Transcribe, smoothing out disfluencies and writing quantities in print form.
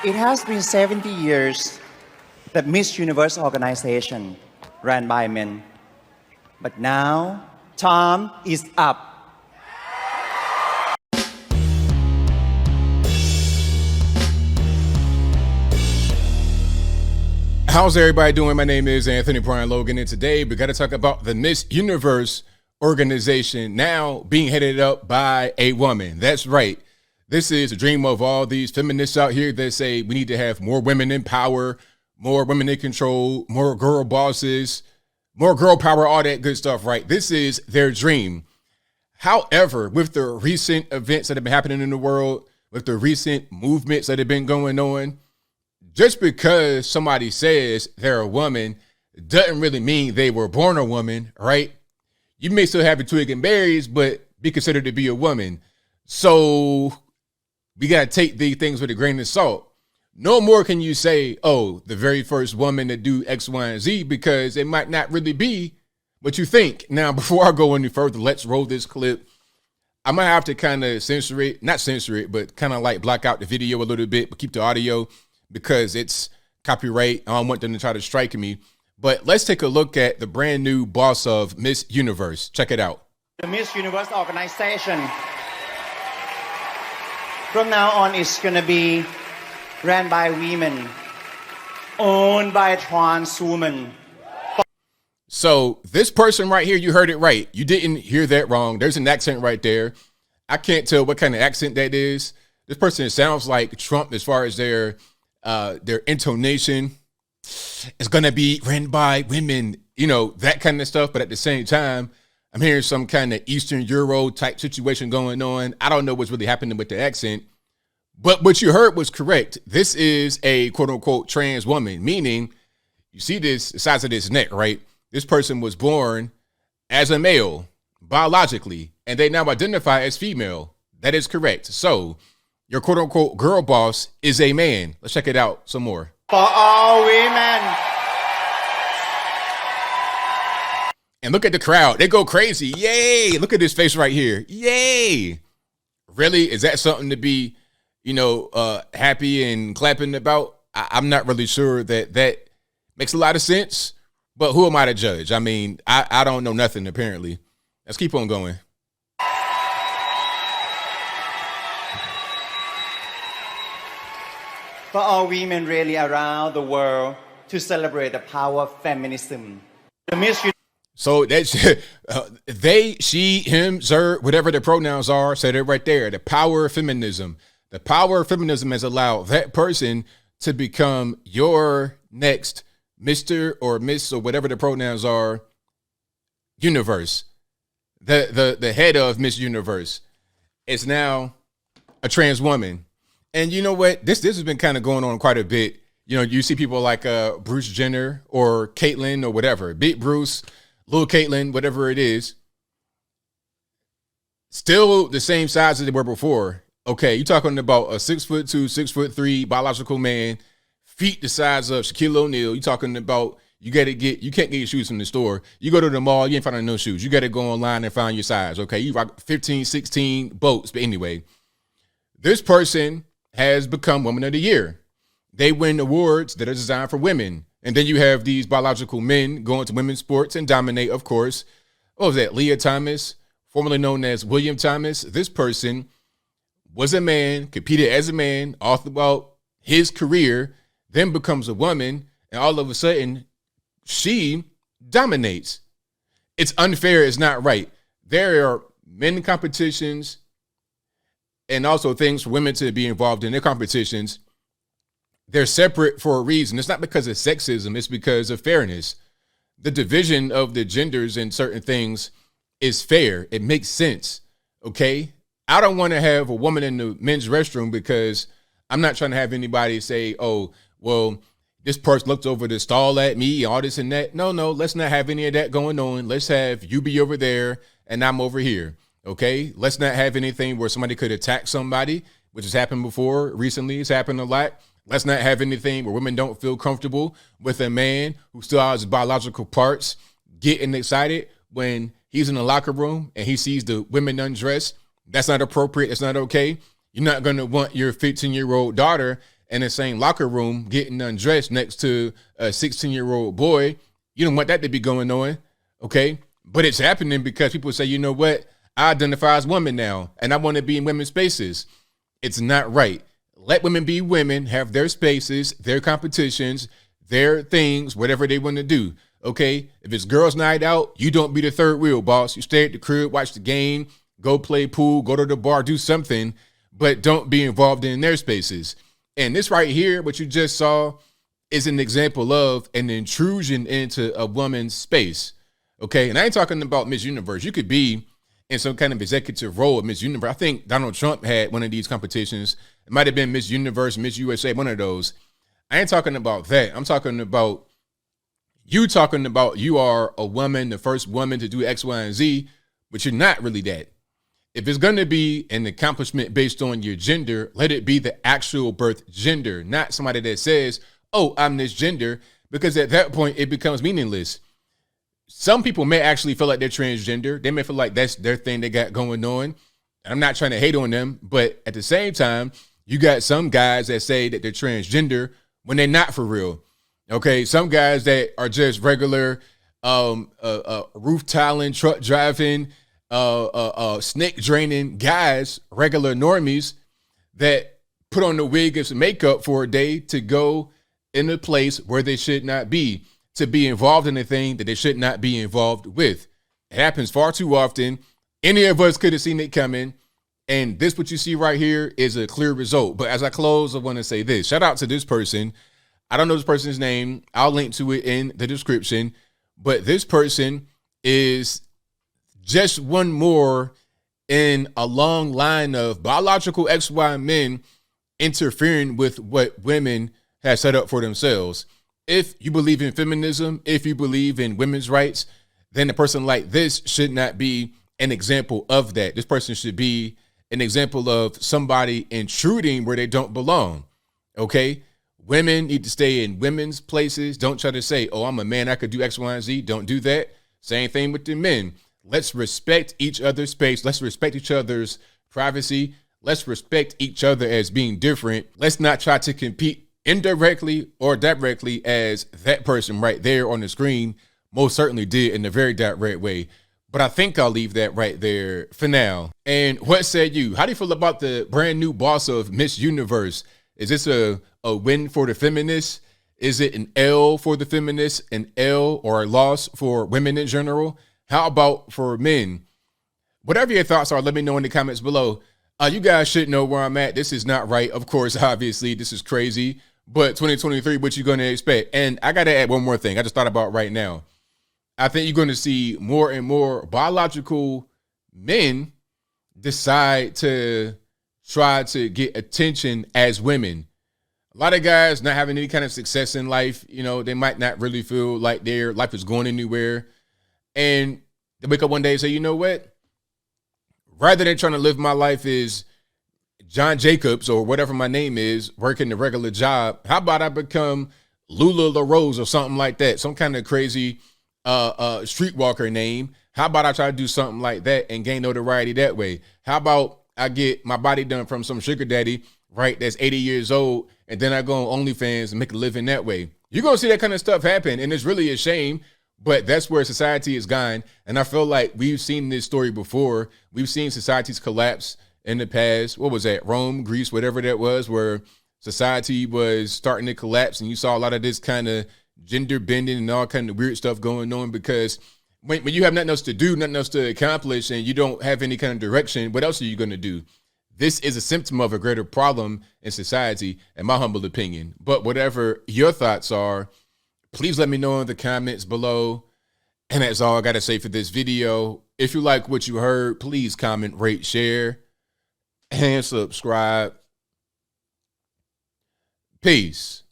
It has been 70 years that Miss Universe organization ran by men. But now, time is up. How's everybody doing? My name is Anthony Brian Logan, and today we got to talk about the Miss Universe organization now being headed up by a woman. That's right. This is a dream of all these feminists out here that say we need to have more women in power, more women in control, more girl bosses, more girl power, all that good stuff, right? This is their dream. However, with the recent events that have been happening in the world, with the recent movements that have been going on, just because somebody says they're a woman doesn't really mean they were born a woman, right? You may still have a twig and berries, but be considered to be a woman. So we got to take these things with a grain of salt. No more can you say, oh, the very first woman to do X, Y, and Z, because it might not really be what you think. Now, before I go any further, let's roll this clip. I might have to kind of censor it, not censor it, but kind of like block out the video a little bit, but keep the audio because it's copyright. I don't want them to try to strike me. But let's take a look at the brand new boss of Miss Universe. Check it out. The Miss Universe organization from now on is going to be ran by women, owned by trans women. So this person right here, you heard it right. You didn't hear that wrong. There's an accent right there. I can't tell what kind of accent that is. This person sounds like Trump as far as their intonation. It's going to be ran by women, you know, that kind of stuff. But at the same time, I'm hearing some kind of Eastern Euro type situation going on. I don't know what's really happening with the accent. But what you heard was correct. This is a quote unquote trans woman, meaning you see this the size of this neck, right? This person was born as a male biologically, and they now identify as female. That is correct. So your quote unquote girl boss is a man. Let's check it out some more. For all women. And look at the crowd. They go crazy. Yay. Look at this face right here. Yay. Really? Is that something to be, happy and clapping about? I'm not really sure that makes a lot of sense, but who am I to judge? I mean, I don't know nothing, apparently. Let's keep on going. For all women really around the world to celebrate the power of feminism. The Miss So that's they, she, him, her, whatever the pronouns are, said it right there. The power of feminism. The power of feminism has allowed that person to become your next Mr. or Miss or whatever the pronouns are, universe. The head of Miss Universe is now a trans woman. And you know what? This has been kind of going on quite a bit. You know, you see people like Bruce Jenner or Caitlyn or whatever, Big Bruce, Little Caitlyn, whatever it is, still the same size as they were before. Okay, you're talking about a 6'2", 6'3" biological man, feet the size of Shaquille O'Neal. You're talking about you can't get your shoes from the store. You go to the mall, you ain't finding no shoes. You got to go online and find your size. Okay, you rock 15, 16 boats. But anyway, this person has become Woman of the Year. They win awards that are designed for women. And then you have these biological men going to women's sports and dominate, of course. What was that? Leah Thomas, formerly known as William Thomas. This person was a man, competed as a man all throughout his career, then becomes a woman, and all of a sudden, she dominates. It's unfair. It's not right. There are men competitions and also things for women to be involved in their competitions. They're separate for a reason. It's not because of sexism. It's because of fairness. The division of the genders in certain things is fair. It makes sense. Okay. I don't want to have a woman in the men's restroom because I'm not trying to have anybody say, oh, well, this person looked over the stall at me, all this and that. No, let's not have any of that going on. Let's have you be over there and I'm over here. Okay, let's not have anything where somebody could attack somebody, which has happened before. Recently, it's happened a lot. Let's not have anything where women don't feel comfortable with a man who still has biological parts getting excited when he's in the locker room and he sees the women undressed. That's not appropriate. It's not okay. You're not going to want your 15-year-old daughter in the same locker room getting undressed next to a 16-year-old boy. You don't want that to be going on, okay? But it's happening because people say, you know what? I identify as woman now, and I want to be in women's spaces. It's not right. Let women be women, have their spaces, their competitions, their things, whatever they want to do, okay? If it's girls' night out, you don't be the third wheel, boss. You stay at the crib, watch the game, go play pool, go to the bar, do something, but don't be involved in their spaces. And this right here, what you just saw, is an example of an intrusion into a woman's space, okay? And I ain't talking about Miss Universe. You could be in some kind of executive role at Miss Universe. I think Donald Trump had one of these competitions. It might have been Miss Universe, Miss USA, one of those. I ain't talking about that. I'm talking about you are a woman, the first woman to do X, Y, and Z, but you're not really that. If it's going to be an accomplishment based on your gender, let it be the actual birth gender, not somebody that says, oh, I'm this gender, because at that point it becomes meaningless. Some people may actually feel like they're transgender. They may feel like that's their thing they got going on. I'm not trying to hate on them, but at the same time, you got some guys that say that they're transgender when they're not for real. Okay, some guys that are just regular roof tiling, truck driving, snake draining guys, regular normies that put on the wig and some makeup for a day to go in a place where they should not be, to be involved in a thing that they should not be involved with. It happens far too often. Any of us could have seen it coming. And this, what you see right here, is a clear result. But as I close, I want to say this. Shout out to this person. I don't know this person's name. I'll link to it in the description. But this person is just one more in a long line of biological XY men interfering with what women have set up for themselves. If you believe in feminism, if you believe in women's rights, then a person like this should not be an example of that. This person should be an example of somebody intruding where they don't belong, okay? Women need to stay in women's places. Don't try to say, oh, I'm a man, I could do X, Y, and Z. Don't do that. Same thing with the men. Let's respect each other's space. Let's respect each other's privacy. Let's respect each other as being different. Let's not try to compete indirectly or directly as that person right there on the screen most certainly did in a very direct way. But I think I'll leave that right there for now. And what said you? How do you feel about the brand new boss of Miss Universe? Is this a win for the feminists? Is it an L for the feminists, an L or a loss for women in general? How about for men? Whatever your thoughts are, let me know in the comments below. You guys should know where I'm at. This is not right. Of course, obviously, this is crazy. But 2023, what you going to expect? And I got to add one more thing I just thought about right now. I think you're going to see more and more biological men decide to try to get attention as women. A lot of guys not having any kind of success in life, you know, they might not really feel like their life is going anywhere. And they wake up one day and say, you know what? Rather than trying to live my life as John Jacobs or whatever my name is, working a regular job, how about I become Lula LaRose or something like that? Some kind of crazy streetwalker name. How about I try to do something like that and gain notoriety that way? How about I get my body done from some sugar daddy, right, that's 80 years old, and then I go on OnlyFans and make a living that way? You're going to see that kind of stuff happen, and it's really a shame, but that's where society has gone. And I feel like we've seen this story before. We've seen societies collapse in the past. What was that? Rome, Greece, whatever that was, where society was starting to collapse, and you saw a lot of this kind of gender bending and all kind of weird stuff going on, because when you have nothing else to do, nothing else to accomplish, and you don't have any kind of direction, what else are you going to do? This is a symptom of a greater problem in society, in my humble opinion. But whatever your thoughts are, please let me know in the comments below. And that's all I got to say for this video. If you like what you heard, please comment, rate, share, and subscribe. Peace.